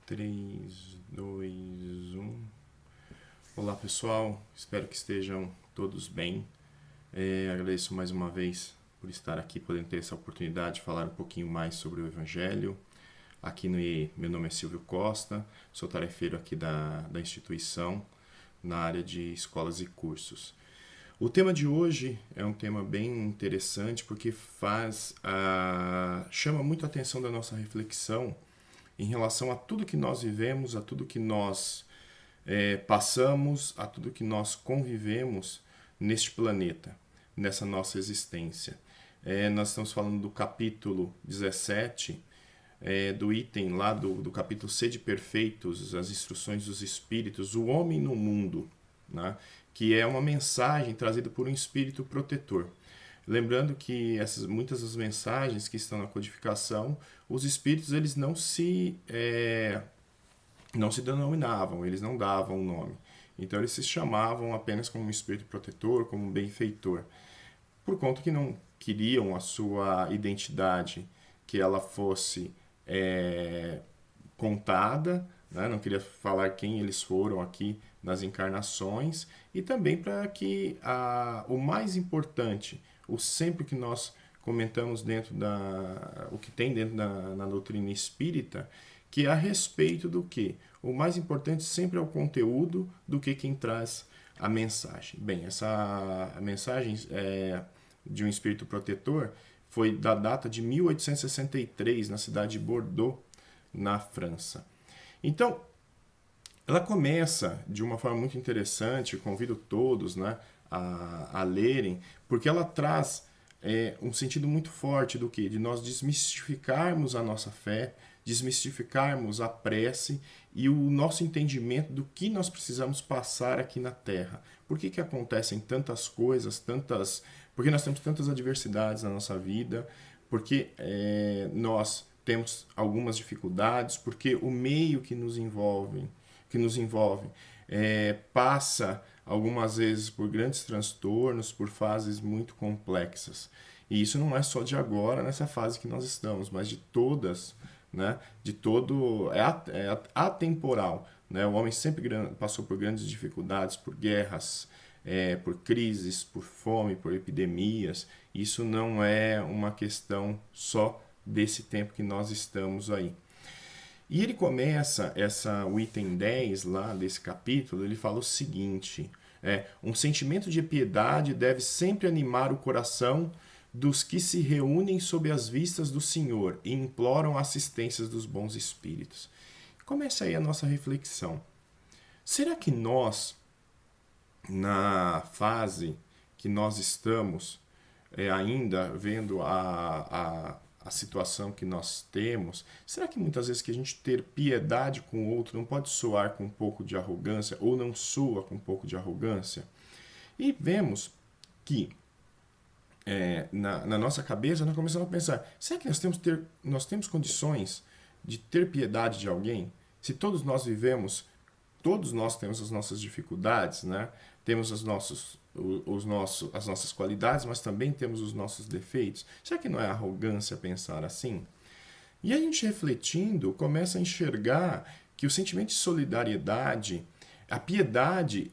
3, 2, 1. Olá pessoal, espero que estejam todos bem. Agradeço mais uma vez por estar aqui, podendo ter essa oportunidade de falar um pouquinho mais sobre o Evangelho. Meu nome é Silvio Costa, sou tarefeiro aqui da instituição na área de escolas e cursos. O tema de hoje é um tema bem interessante porque chama muito a atenção da nossa reflexão em relação a tudo que nós vivemos, a tudo que nós passamos, a tudo que nós convivemos neste planeta, nessa nossa existência. Nós estamos falando do capítulo 17, do item lá do capítulo Sede Perfeitos, as instruções dos Espíritos, o homem no mundo, né? Que é uma mensagem trazida por um espírito protetor. Lembrando que muitas das mensagens que estão na codificação, os espíritos eles não se denominavam, eles não davam o nome. Então eles se chamavam apenas como um espírito protetor, como um benfeitor, por conta que não queriam a sua identidade, que ela fosse contada, né? Não queria falar quem eles foram aqui nas encarnações, e também para que o mais importante, o sempre que nós comentamos o que tem dentro na doutrina espírita, que é a respeito do que? O mais importante sempre é o conteúdo do que quem traz a mensagem. Bem, essa mensagem de um espírito protetor foi da data de 1863, na cidade de Bordeaux, na França. Então, ela começa de uma forma muito interessante, convido todos, né, a lerem, porque ela traz um sentido muito forte do que? De nós desmistificarmos a nossa fé, desmistificarmos a prece e o nosso entendimento do que nós precisamos passar aqui na Terra. Por que acontecem tantas coisas, porque nós temos tantas adversidades na nossa vida, porque nós temos algumas dificuldades, porque o meio que nos envolve passa algumas vezes por grandes transtornos, por fases muito complexas. E isso não é só de agora, nessa fase que nós estamos, mas de todas, né? É atemporal. Né? O homem sempre passou por grandes dificuldades, por guerras, por crises, por fome, por epidemias. Isso não é uma questão só desse tempo que nós estamos aí. E ele começa o item 10 lá desse capítulo, ele fala o seguinte: um sentimento de piedade deve sempre animar o coração dos que se reúnem sob as vistas do Senhor e imploram a assistência dos bons espíritos. Começa aí a nossa reflexão. Será que nós, na fase que nós estamos, ainda vendo a situação que nós temos, será que muitas vezes que a gente ter piedade com o outro não pode soar com um pouco de arrogância, ou não soa com um pouco de arrogância? E vemos que na nossa cabeça nós começamos a pensar, será que nós temos condições de ter piedade de alguém? Se todos nós temos as nossas dificuldades, né? Temos as nossas qualidades, mas também temos os nossos defeitos. Será que não é arrogância pensar assim? E a gente refletindo, começa a enxergar que o sentimento de solidariedade, a piedade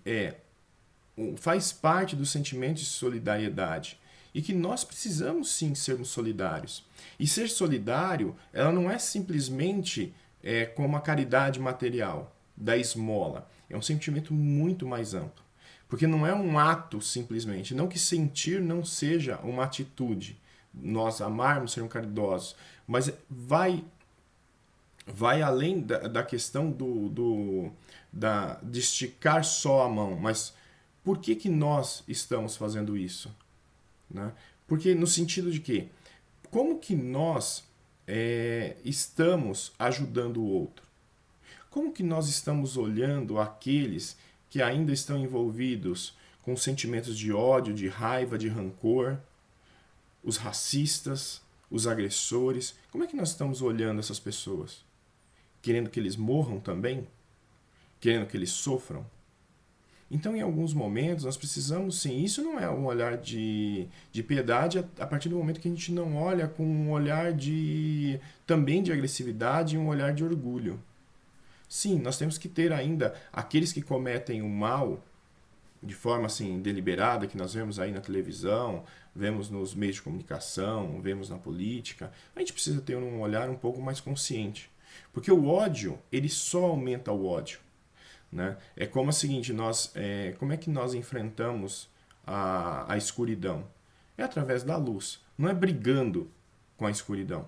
faz parte do sentimento de solidariedade. E que nós precisamos sim sermos solidários. E ser solidário, ela não é simplesmente como a caridade material, da esmola. É um sentimento muito mais amplo. Porque não é um ato simplesmente. Não que sentir não seja uma atitude. Nós amarmos, sermos caridosos. Mas vai além da questão de esticar só a mão. Mas por que nós estamos fazendo isso? Né? Porque no sentido de que, como que nós estamos ajudando o outro? Como que nós estamos olhando aqueles que ainda estão envolvidos com sentimentos de ódio, de raiva, de rancor, os racistas, os agressores? Como é que nós estamos olhando essas pessoas? Querendo que eles morram também? Querendo que eles sofram? Então, em alguns momentos, nós precisamos sim. Isso não é um olhar de piedade a partir do momento que a gente não olha com um olhar também de agressividade e um olhar de orgulho. Sim, nós temos que ter ainda aqueles que cometem o mal de forma assim deliberada, que nós vemos aí na televisão, vemos nos meios de comunicação, vemos na política. A gente precisa ter um olhar um pouco mais consciente, porque o ódio, ele só aumenta o ódio, né? É como o seguinte, como é que nós enfrentamos a escuridão? É através da luz, não é brigando com a escuridão.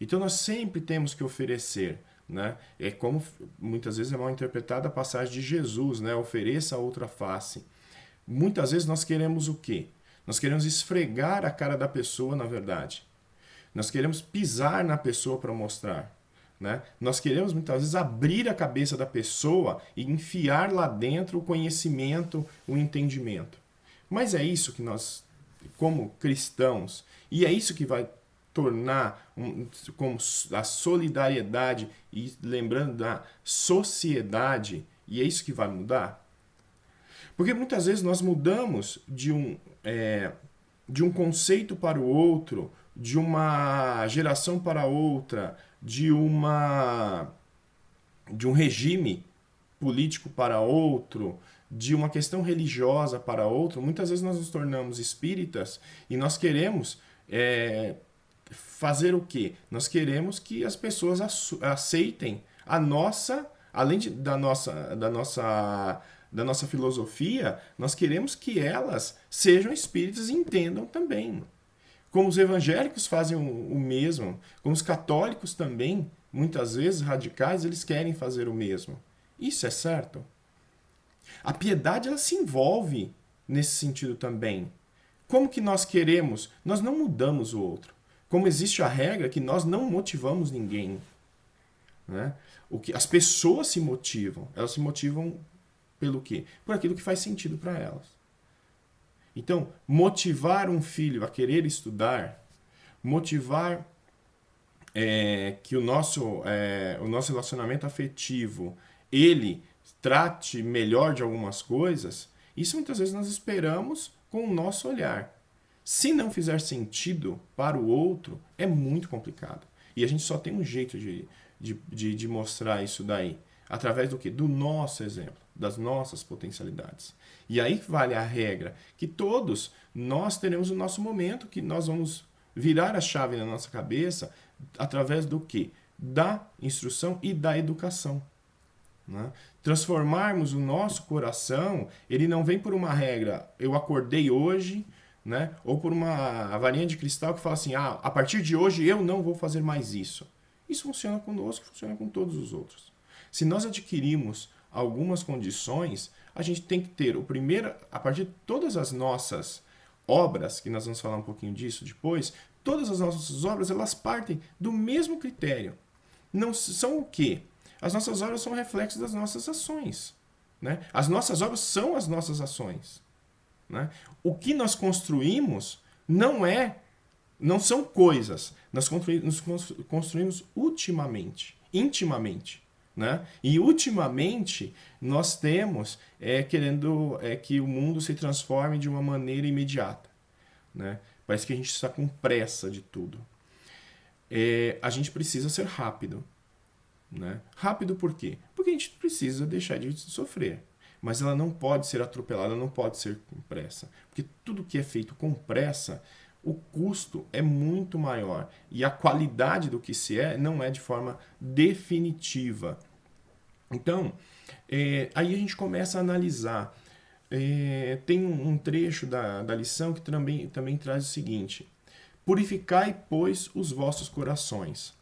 Então nós sempre temos que oferecer, né? É como muitas vezes é mal interpretada a passagem de Jesus, né? Ofereça a outra face. Muitas vezes nós queremos o quê? Nós queremos esfregar a cara da pessoa, na verdade. Nós queremos pisar na pessoa para mostrar. Né? Nós queremos muitas vezes abrir a cabeça da pessoa e enfiar lá dentro o conhecimento, o entendimento. Mas é isso que nós, como cristãos, e é isso que vai tornar como a solidariedade e lembrando da sociedade, e é isso que vai mudar. Porque muitas vezes nós mudamos de um conceito para o outro, de uma geração para outra, de um regime político para outro, de uma questão religiosa para outro. Muitas vezes nós nos tornamos espíritas e nós queremos fazer o quê? Nós queremos que as pessoas aceitem a nossa, além da nossa filosofia, nós queremos que elas sejam espíritas e entendam também. Como os evangélicos fazem o mesmo, como os católicos também, muitas vezes radicais, eles querem fazer o mesmo. Isso é certo? A piedade, ela se envolve nesse sentido também. Como que nós queremos? Nós não mudamos o outro. Como existe a regra que nós não motivamos ninguém. Né? As pessoas se motivam. Elas se motivam pelo quê? Por aquilo que faz sentido para elas. Então, motivar um filho a querer estudar, motivar que o nosso relacionamento afetivo, ele trate melhor de algumas coisas, isso muitas vezes nós esperamos com o nosso olhar. Se não fizer sentido para o outro, é muito complicado. E a gente só tem um jeito de mostrar isso daí. Através do quê? Do nosso exemplo, das nossas potencialidades. E aí vale a regra, que todos nós teremos o nosso momento, que nós vamos virar a chave na nossa cabeça através do quê? Da instrução e da educação. Né? Transformarmos o nosso coração, ele não vem por uma regra, eu acordei hoje, né? Ou por uma varinha de cristal que fala assim, a partir de hoje eu não vou fazer mais isso. Isso funciona conosco, funciona com todos os outros. Se nós adquirimos algumas condições, a gente tem que ter a partir de todas as nossas obras, que nós vamos falar um pouquinho disso depois, todas as nossas obras, elas partem do mesmo critério. Não são o quê? As nossas obras são reflexos das nossas ações. Né? As nossas obras são as nossas ações. Né? O que nós construímos não são coisas. Nós construímos intimamente. Né? E ultimamente nós temos querendo que o mundo se transforme de uma maneira imediata. Né? Parece que a gente está com pressa de tudo. A gente precisa ser rápido. Né? Rápido por quê? Porque a gente precisa deixar de sofrer. Mas ela não pode ser atropelada, não pode ser com pressa. Porque tudo que é feito com pressa, o custo é muito maior. E a qualidade do que se não é de forma definitiva. Então, aí a gente começa a analisar. Tem um trecho da lição que também traz o seguinte. Purificai, pois, os vossos corações.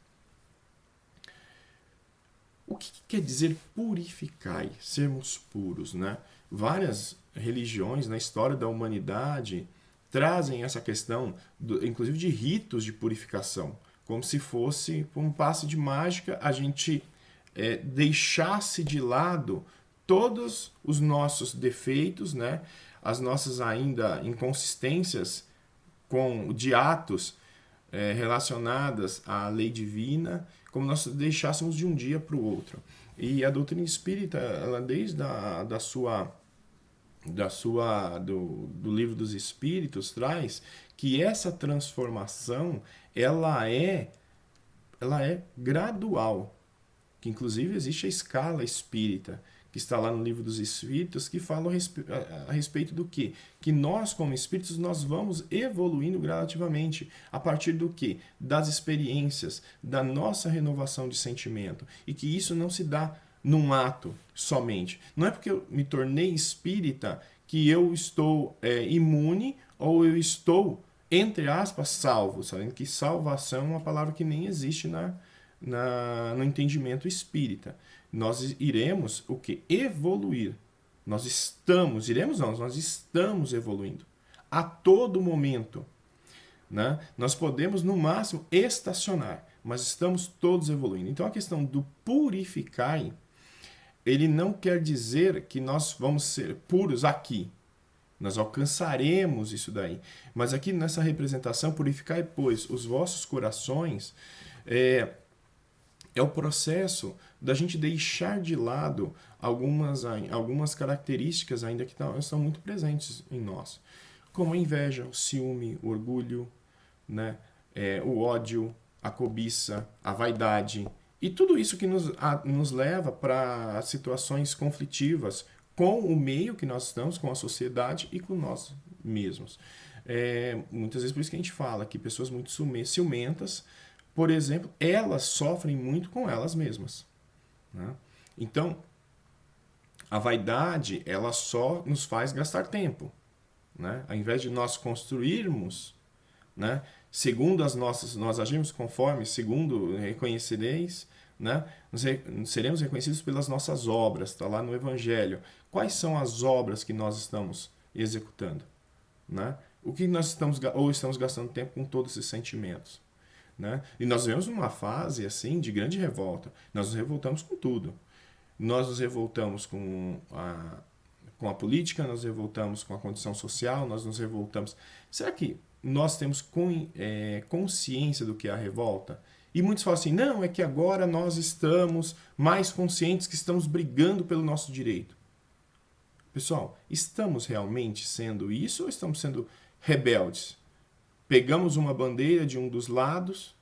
O que quer dizer purificai, sermos puros, né? Várias religiões na história da humanidade trazem essa questão, inclusive de ritos de purificação, como se fosse, por um passe de mágica, a gente deixasse de lado todos os nossos defeitos, né? As nossas ainda inconsistências de atos relacionadas à lei divina, como nós deixássemos de um dia para o outro. E a doutrina espírita, ela desde do Livro dos Espíritos traz que essa transformação ela é gradual. que inclusive existe a escala espírita, que está lá no Livro dos Espíritos, que fala a respeito do quê? Que nós, como espíritos, nós vamos evoluindo gradativamente a partir do quê? Das experiências, da nossa renovação de sentimento. E que isso não se dá num ato somente. Não é porque eu me tornei espírita que eu estou imune ou eu estou, entre aspas, salvo. Sabendo que salvação é uma palavra que nem existe no entendimento espírita. Nós iremos o que? Evoluir. Nós estamos evoluindo. A todo momento. Né? Nós podemos, no máximo, estacionar, mas estamos todos evoluindo. Então, a questão do purificar, ele não quer dizer que nós vamos ser puros aqui. Nós alcançaremos isso daí. Mas aqui nessa representação, purificai, pois, os vossos corações, é o processo da gente deixar de lado algumas características ainda que estão muito presentes em nós, como a inveja, o ciúme, o orgulho, né? O ódio, a cobiça, a vaidade, e tudo isso que nos leva para situações conflitivas com o meio que nós estamos, com a sociedade e com nós mesmos. Muitas vezes por isso que a gente fala que pessoas muito ciumentas, por exemplo, elas sofrem muito com elas mesmas. Né? Então, a vaidade, ela só nos faz gastar tempo. Né? Ao invés de nós construirmos, né? Segundo nós agimos conforme, segundo reconhecereis, né? Seremos reconhecidos pelas nossas obras, está lá no Evangelho. Quais são as obras que nós estamos executando? Né? O que nós estamos gastando tempo com todos esses sentimentos? Né? E nós vivemos numa fase assim de grande revolta. Nós nos revoltamos com tudo. Nós nos revoltamos com a política, nós nos revoltamos com a condição social, nós nos revoltamos. Será que nós temos consciência do que é a revolta? E muitos falam assim, não, é que agora nós estamos mais conscientes que estamos brigando pelo nosso direito. Pessoal, estamos realmente sendo isso ou estamos sendo rebeldes? Pegamos uma bandeira de um dos lados,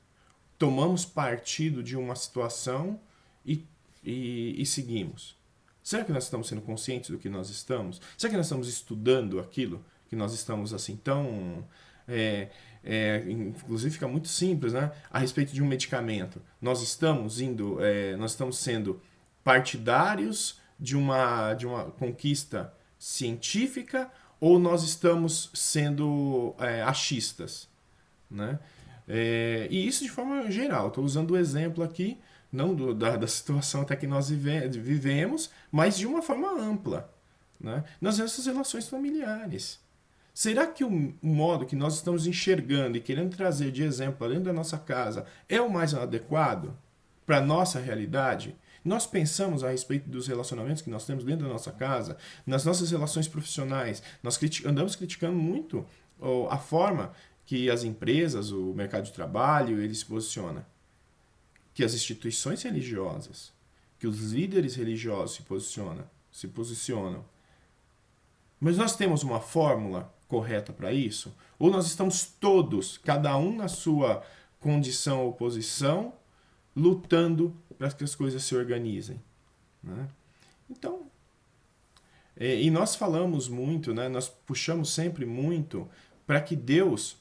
tomamos partido de uma situação e seguimos. Será que nós estamos sendo conscientes do que nós estamos? Será que nós estamos estudando aquilo que nós estamos assim tão... inclusive fica muito simples, né? A respeito de um medicamento. Nós estamos sendo partidários de uma conquista científica ou nós estamos sendo achistas, né? E isso de forma geral. Estou usando o exemplo aqui, não da situação até que nós vivemos, mas de uma forma ampla, né? Nas nossas relações familiares. Será que o modo que nós estamos enxergando e querendo trazer de exemplo dentro da nossa casa é o mais adequado para a nossa realidade? Nós pensamos a respeito dos relacionamentos que nós temos dentro da nossa casa, nas nossas relações profissionais. Nós andamos criticando muito a forma que as empresas, o mercado de trabalho, ele se posiciona. Que as instituições religiosas, que os líderes religiosos se posicionam. Mas nós temos uma fórmula correta para isso? Ou nós estamos todos, cada um na sua condição ou posição, lutando para que as coisas se organizem? Né? Então, e nós falamos muito, né? Nós puxamos sempre muito para que Deus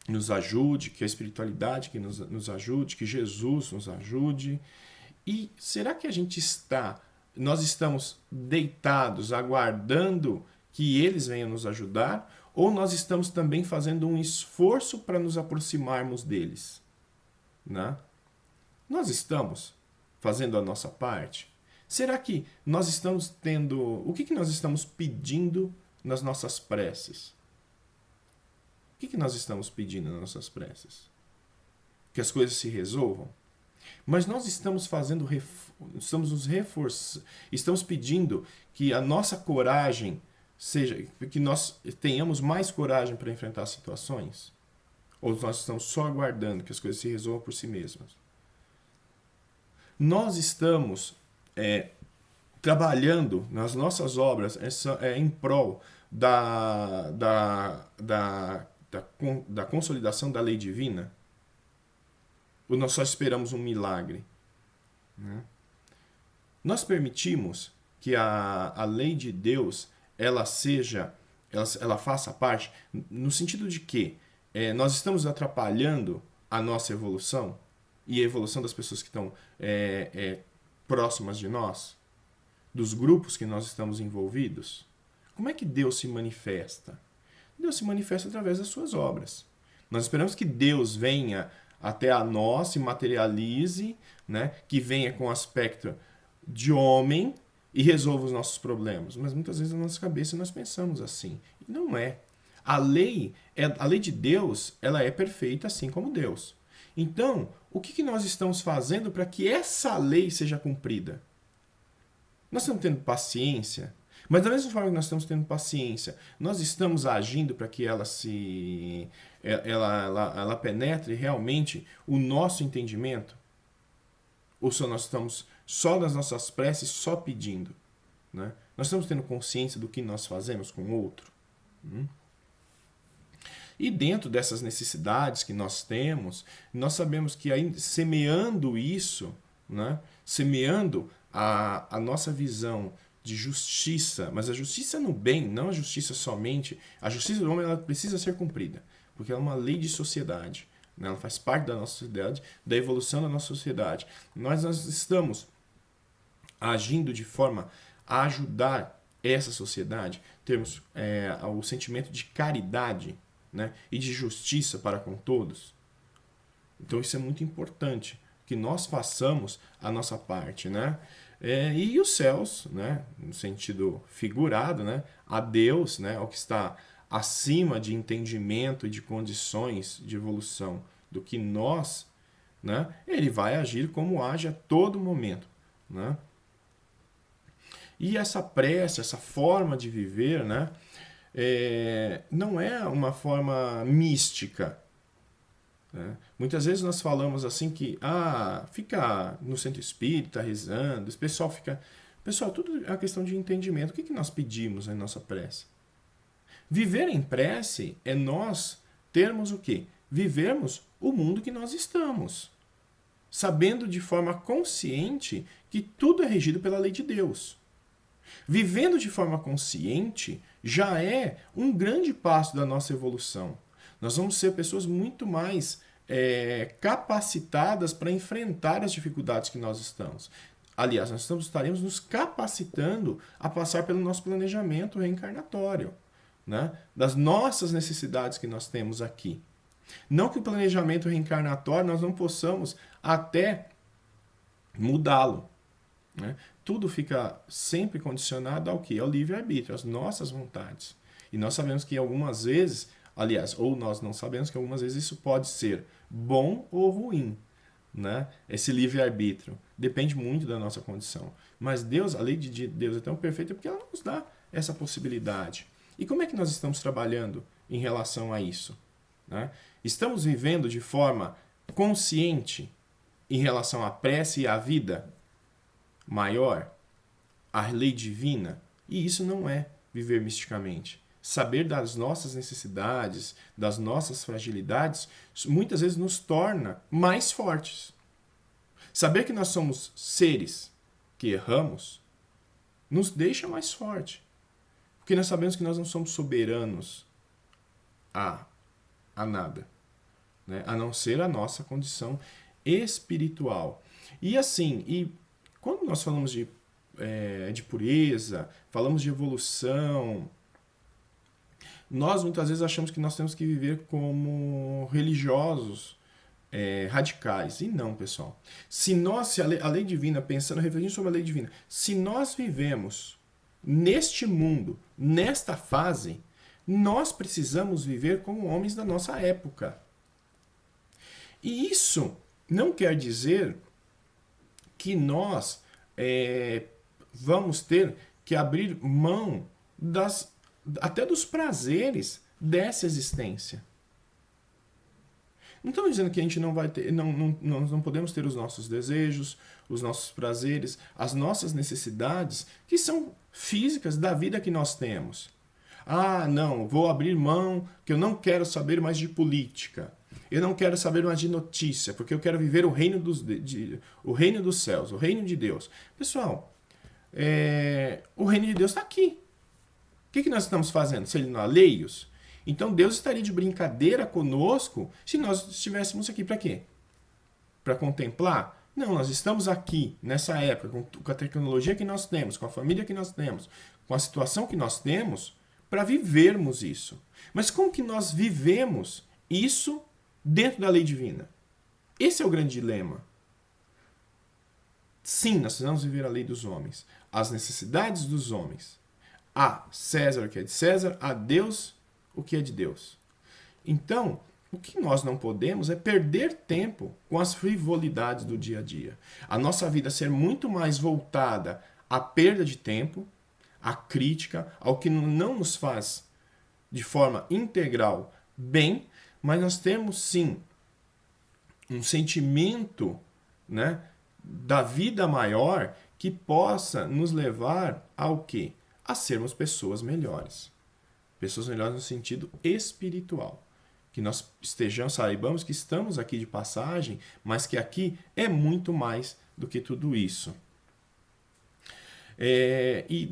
nos ajude, que a espiritualidade que nos ajude, que Jesus nos ajude. E será que nós estamos deitados, aguardando que eles venham nos ajudar? Ou nós estamos também fazendo um esforço para nos aproximarmos deles? Né? Nós estamos fazendo a nossa parte? Será que nós estamos tendo... O que nós estamos pedindo nas nossas preces? O que nós estamos pedindo nas nossas preces? Que as coisas se resolvam? Mas nós estamos estamos nos reforçando, estamos pedindo que a nossa coragem seja, que nós tenhamos mais coragem para enfrentar as situações? Ou nós estamos só aguardando que as coisas se resolvam por si mesmas? Nós estamos trabalhando nas nossas obras em prol da consolidação da lei divina? Ou nós só esperamos um milagre? né? Nós permitimos que a lei de Deus ela faça parte no sentido de que nós estamos atrapalhando a nossa evolução e a evolução das pessoas que estão próximas de nós, dos grupos que nós estamos envolvidos. Como é que Deus se manifesta? Deus se manifesta através das suas obras. Nós esperamos que Deus venha até a nós, se materialize, né? Que venha com aspecto de homem e resolva os nossos problemas. Mas muitas vezes na nossa cabeça nós pensamos assim. E não é. A lei de Deus, ela é perfeita assim como Deus. Então, o que nós estamos fazendo para que essa lei seja cumprida? Nós estamos tendo paciência, mas da mesma forma que nós estamos tendo paciência, nós estamos agindo para que ela penetre realmente o nosso entendimento? Ou só nós estamos só nas nossas preces, só pedindo? Né? Nós estamos tendo consciência do que nós fazemos com o outro? E dentro dessas necessidades que nós temos, nós sabemos que ainda semeando isso, né? Semeando a nossa visão de justiça, mas a justiça no bem, não a justiça somente. A justiça do homem ela precisa ser cumprida, porque ela é uma lei de sociedade. Né? Ela faz parte da nossa sociedade, da evolução da nossa sociedade. Nós estamos agindo de forma a ajudar essa sociedade, termos o sentimento de caridade, né? E de justiça para com todos. Então isso é muito importante, que nós façamos a nossa parte, né? E os céus, né? No sentido figurado, né? A Deus, né? O que está acima de entendimento e de condições de evolução do que nós, né? Ele vai agir como age a todo momento, né? E essa prece, essa forma de viver, né? Não é uma forma mística. Né? Muitas vezes nós falamos assim que fica no centro espírita rezando, esse pessoal fica... Pessoal, tudo é uma questão de entendimento. O que nós pedimos na nossa prece? Viver em prece é nós termos o quê? Vivermos o mundo que nós estamos. Sabendo de forma consciente que tudo é regido pela lei de Deus. Vivendo de forma consciente já é um grande passo da nossa evolução. Nós vamos ser pessoas muito mais capacitadas para enfrentar as dificuldades que nós estamos. Aliás, nós estaremos nos capacitando a passar pelo nosso planejamento reencarnatório, né? Das nossas necessidades que nós temos aqui. Não que o planejamento reencarnatório nós não possamos até mudá-lo. Né? Tudo fica sempre condicionado ao quê? Ao livre-arbítrio, às nossas vontades. E nós sabemos que algumas vezes, aliás, ou nós não sabemos que algumas vezes isso pode ser bom ou ruim. Né? Esse livre-arbítrio depende muito da nossa condição. Mas Deus, a lei de Deus é tão perfeita porque ela nos dá essa possibilidade. E como é que nós estamos trabalhando em relação a isso? Né? Estamos vivendo de forma consciente em relação à prece e à vida maior, à lei divina? E isso não é viver misticamente. Saber das nossas necessidades, das nossas fragilidades, muitas vezes nos torna mais fortes. Saber que nós somos seres que erramos, nos deixa mais forte. Porque nós sabemos que nós não somos soberanos a nada, né? A não ser a nossa condição espiritual. E assim, quando nós falamos de pureza, falamos de evolução, nós muitas vezes achamos que nós temos que viver como religiosos radicais. E não, pessoal. Se a lei divina, pensando, refletindo sobre a lei divina, se nós vivemos neste mundo, nesta fase, nós precisamos viver como homens da nossa época. E isso não quer dizer que nós vamos ter que abrir mão até dos prazeres dessa existência. Não estamos dizendo que a gente não vai ter, nós não podemos ter os nossos desejos, os nossos prazeres, as nossas necessidades, que são físicas da vida que nós temos. Não, vou abrir mão, que eu não quero saber mais de política. Eu não quero saber mais de notícia, porque eu quero viver o reino o reino dos céus, o reino de Deus. Pessoal, o reino de Deus está aqui. O que nós estamos fazendo? Sendo alheios? Então Deus estaria de brincadeira conosco se nós estivéssemos aqui para quê? Para contemplar? Não, nós estamos aqui, nessa época, com a tecnologia que nós temos, com a família que nós temos, com a situação que nós temos, para vivermos isso. Mas como que nós vivemos isso dentro da lei divina? Esse é o grande dilema. Sim, nós precisamos viver a lei dos homens, as necessidades dos homens. A César o que é de César, a Deus o que é de Deus. Então, o que nós não podemos é perder tempo com as frivolidades do dia a dia. A nossa vida ser muito mais voltada à perda de tempo, à crítica, ao que não nos faz de forma integral bem, mas nós temos sim um sentimento, né, da vida maior que possa nos levar ao quê? A sermos pessoas melhores. Pessoas melhores no sentido espiritual. Que nós saibamos que estamos aqui de passagem, mas que aqui é muito mais do que tudo isso. E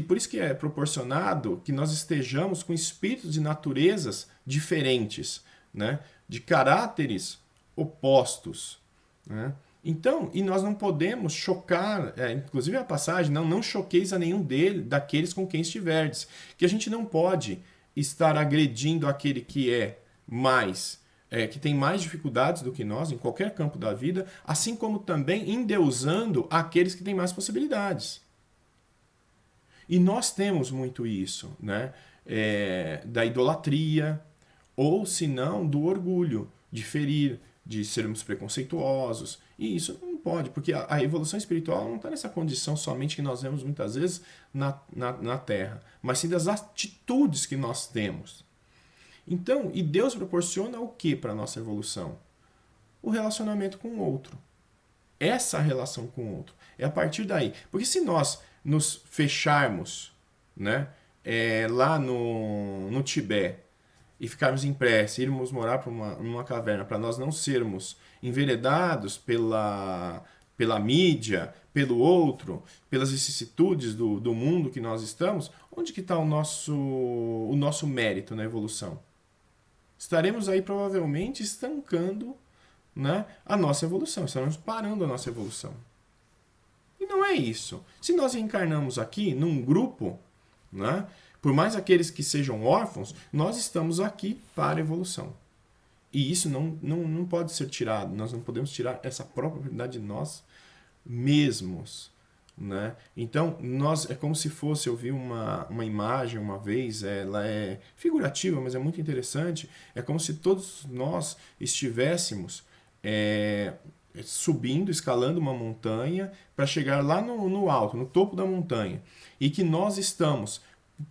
por isso que é proporcionado que nós estejamos com espíritos de naturezas diferentes, né? De caráteres opostos, né? Então, e nós não podemos chocar, inclusive a passagem, não choqueis a nenhum daqueles com quem estiverdes, que a gente não pode estar agredindo aquele que que tem mais dificuldades do que nós em qualquer campo da vida, assim como também endeusando aqueles que têm mais possibilidades. E nós temos muito isso, né? Da idolatria, ou se não, do orgulho, de ferir, de sermos preconceituosos. E isso não pode, porque a evolução espiritual não está nessa condição somente que nós vemos muitas vezes na Terra, mas sim das atitudes que nós temos. Então, e Deus proporciona o que para a nossa evolução? O relacionamento com o outro. Essa relação com o outro. É a partir daí. Porque se nós nos fecharmos, né, lá no Tibete, e ficarmos em prece, irmos morar numa caverna, para nós não sermos enveredados pela mídia, pelo outro, pelas vicissitudes do mundo que nós estamos, onde que está o nosso mérito na evolução? Estaremos aí provavelmente estancando, né, a nossa evolução, estaremos parando a nossa evolução. E não é isso. Se nós reencarnamos aqui num grupo, né, por mais aqueles que sejam órfãos, nós estamos aqui para a evolução. E isso não pode ser tirado. Nós não podemos tirar essa própria propriedade de nós mesmos. Né? Então, é como se fosse, eu vi uma imagem uma vez, ela é figurativa, mas é muito interessante. É como se todos nós estivéssemos subindo, escalando uma montanha para chegar lá no alto, no topo da montanha. E que nós estamos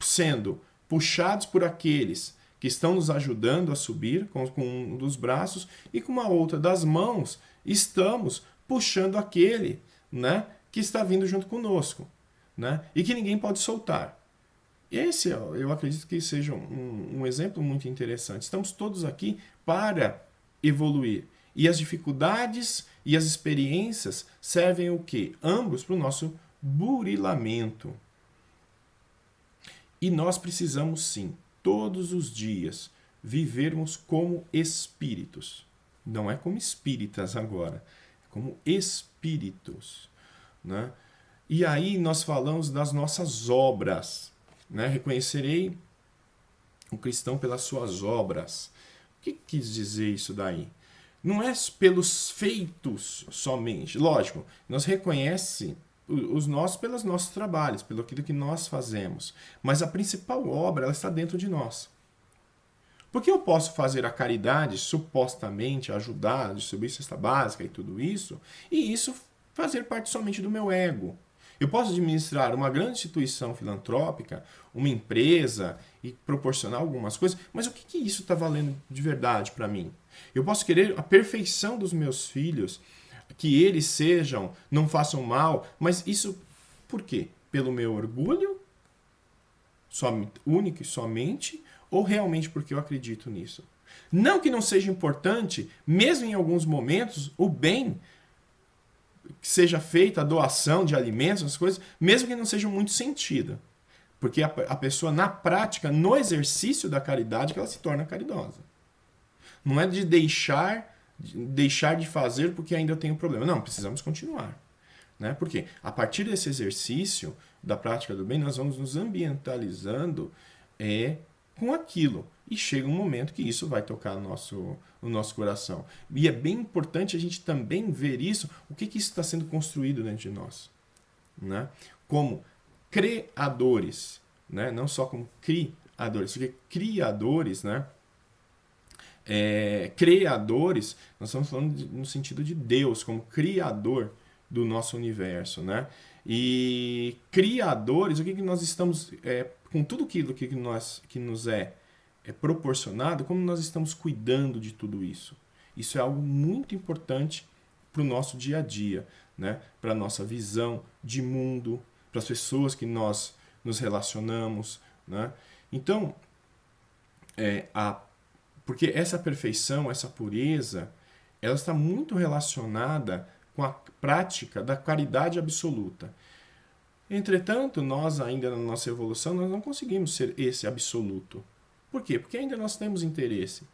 sendo puxados por aqueles que estão nos ajudando a subir com um dos braços e com uma outra das mãos estamos puxando aquele, né, que está vindo junto conosco, né, e que ninguém pode soltar. Esse eu acredito que seja um exemplo muito interessante. Estamos todos aqui para evoluir e as dificuldades e as experiências servem o quê? Ambos para o nosso burilamento. E nós precisamos sim, todos os dias, vivermos como espíritos. Não é como espíritas agora, é como espíritos. Né? E aí nós falamos das nossas obras. Né? Reconhecerei o cristão pelas suas obras. O que quis dizer isso daí? Não é pelos feitos somente. Lógico, nós reconhecemos os nossos pelos nossos trabalhos, pelo aquilo que nós fazemos. Mas a principal obra, ela está dentro de nós. Porque eu posso fazer a caridade, supostamente, ajudar, distribuir cesta básica e tudo isso, e isso fazer parte somente do meu ego. Eu posso administrar uma grande instituição filantrópica, uma empresa, e proporcionar algumas coisas, mas o que isso está valendo de verdade para mim? Eu posso querer a perfeição dos meus filhos, que eles não façam mal, mas isso por quê? Pelo meu orgulho, único e somente, ou realmente porque eu acredito nisso? Não que não seja importante, mesmo em alguns momentos, o bem que seja feito, a doação de alimentos, as coisas, mesmo que não seja muito sentido. Porque a pessoa, na prática, no exercício da caridade, que ela se torna caridosa. Não é de deixar de fazer porque ainda eu tenho problema. Não, precisamos continuar. Né? Porque a partir desse exercício da prática do bem, nós vamos nos ambientalizando com aquilo. E chega um momento que isso vai tocar o nosso coração. E é bem importante a gente também ver isso, o que isso está sendo construído dentro de nós. Né? Como criadores, né? Não só como criadores, porque criadores, né? Criadores, nós estamos falando no sentido de Deus, como criador do nosso universo, né? E criadores, o que nós estamos, com tudo aquilo que nos é proporcionado, como nós estamos cuidando de tudo isso? Isso é algo muito importante para o nosso dia a dia, né? Para a nossa visão de mundo, para as pessoas que nós nos relacionamos, né? Então, porque essa perfeição, essa pureza, ela está muito relacionada com a prática da caridade absoluta. Entretanto, nós ainda na nossa evolução, nós não conseguimos ser esse absoluto. Por quê? Porque ainda nós temos interesse.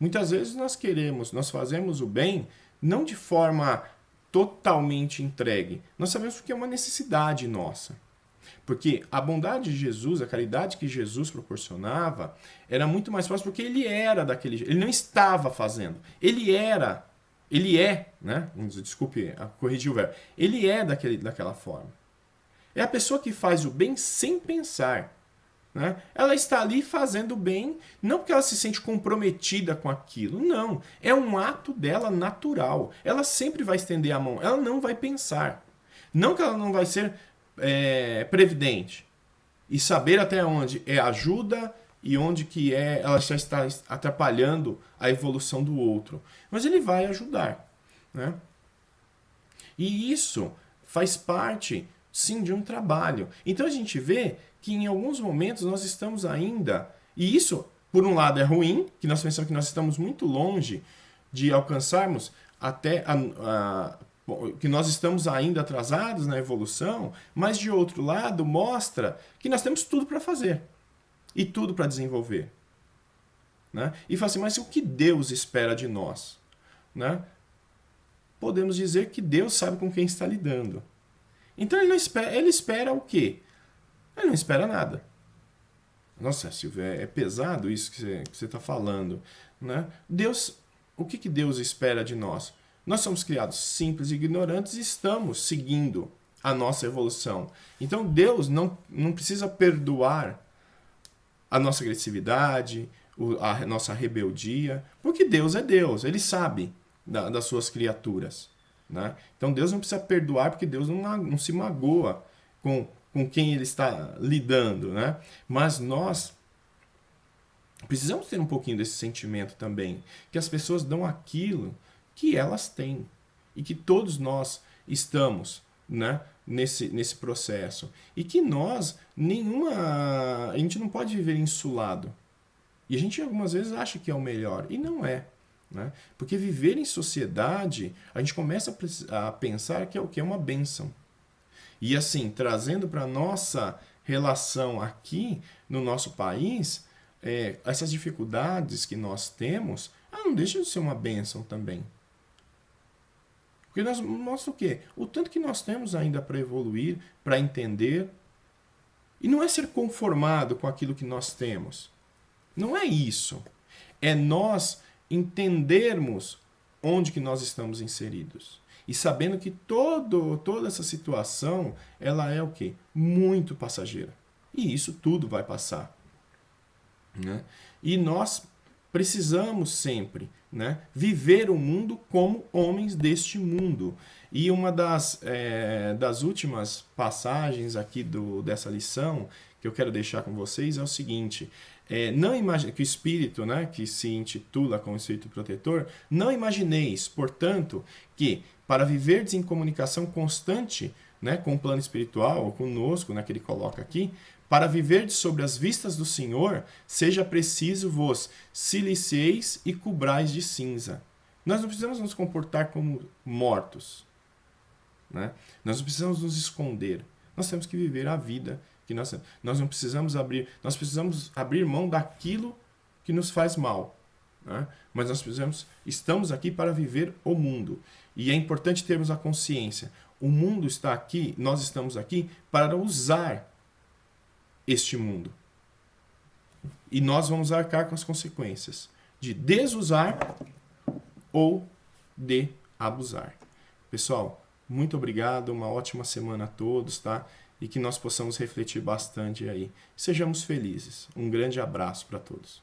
Muitas vezes nós fazemos o bem não de forma totalmente entregue. Nós sabemos que é uma necessidade nossa. Porque a bondade de Jesus, a caridade que Jesus proporcionava, era muito mais fácil porque ele era daquele jeito. Ele não estava fazendo. Ele é, né? Desculpe, corrigi o verbo. Ele é daquela forma. É a pessoa que faz o bem sem pensar. Né? Ela está ali fazendo o bem, não porque ela se sente comprometida com aquilo, não. É um ato dela natural. Ela sempre vai estender a mão, ela não vai pensar. Não que ela não vai ser previdente e saber até onde é ajuda e onde que ela já está atrapalhando a evolução do outro. Mas ele vai ajudar. Né? E isso faz parte, sim, de um trabalho. Então a gente vê que em alguns momentos nós estamos ainda, e isso, por um lado, é ruim, que nós pensamos que nós estamos muito longe de alcançarmos até que nós estamos ainda atrasados na evolução, mas de outro lado mostra que nós temos tudo para fazer e tudo para desenvolver. Né? E fala assim, mas o que Deus espera de nós? Né? Podemos dizer que Deus sabe com quem está lidando. Então ele espera o quê? Ele não espera nada. Nossa, Silvio, é pesado isso que você está falando. Né? O que Deus espera de nós? Nós somos criados simples e ignorantes e estamos seguindo a nossa evolução. Então Deus não precisa perdoar a nossa agressividade, a nossa rebeldia, porque Deus é Deus, Ele sabe das suas criaturas. Né? Então Deus não precisa perdoar porque Deus não se magoa com quem Ele está lidando. Né? Mas nós precisamos ter um pouquinho desse sentimento também, que as pessoas dão aquilo que elas têm e que todos nós estamos, né, nesse processo. E que a gente não pode viver insulado. E a gente algumas vezes acha que é o melhor, e não é. Né? Porque viver em sociedade, a gente começa a pensar que é o que? É uma bênção. E assim, trazendo para a nossa relação aqui no nosso país, essas dificuldades que nós temos, não deixa de ser uma bênção também. Porque nós mostra o quê? O tanto que nós temos ainda para evoluir, para entender. E não é ser conformado com aquilo que nós temos. Não é isso. É nós entendermos onde que nós estamos inseridos. E sabendo que toda essa situação, ela é o quê? Muito passageira. E isso tudo vai passar. Né? E nós precisamos sempre, né, viver o mundo como homens deste mundo. E uma das últimas passagens aqui dessa lição que eu quero deixar com vocês é o seguinte: não imagine que o Espírito, né, que se intitula como Espírito Protetor, não imagineis, portanto, que para viverdes em comunicação constante, né, com o plano espiritual, ou conosco, né, que ele coloca aqui, Para viver sobre as vistas do Senhor, seja preciso vos silicieis e cobrais de cinza. Nós não precisamos nos comportar como mortos, né? Nós não precisamos nos esconder. Nós temos que viver a vida que nós não precisamos abrir. Nós precisamos abrir mão daquilo que nos faz mal, né? Mas estamos aqui para viver o mundo. E é importante termos a consciência. O mundo está aqui, nós estamos aqui para usar este mundo. E nós vamos arcar com as consequências de desusar ou de abusar. Pessoal, muito obrigado, uma ótima semana a todos, tá? E que nós possamos refletir bastante aí. Sejamos felizes. Um grande abraço para todos.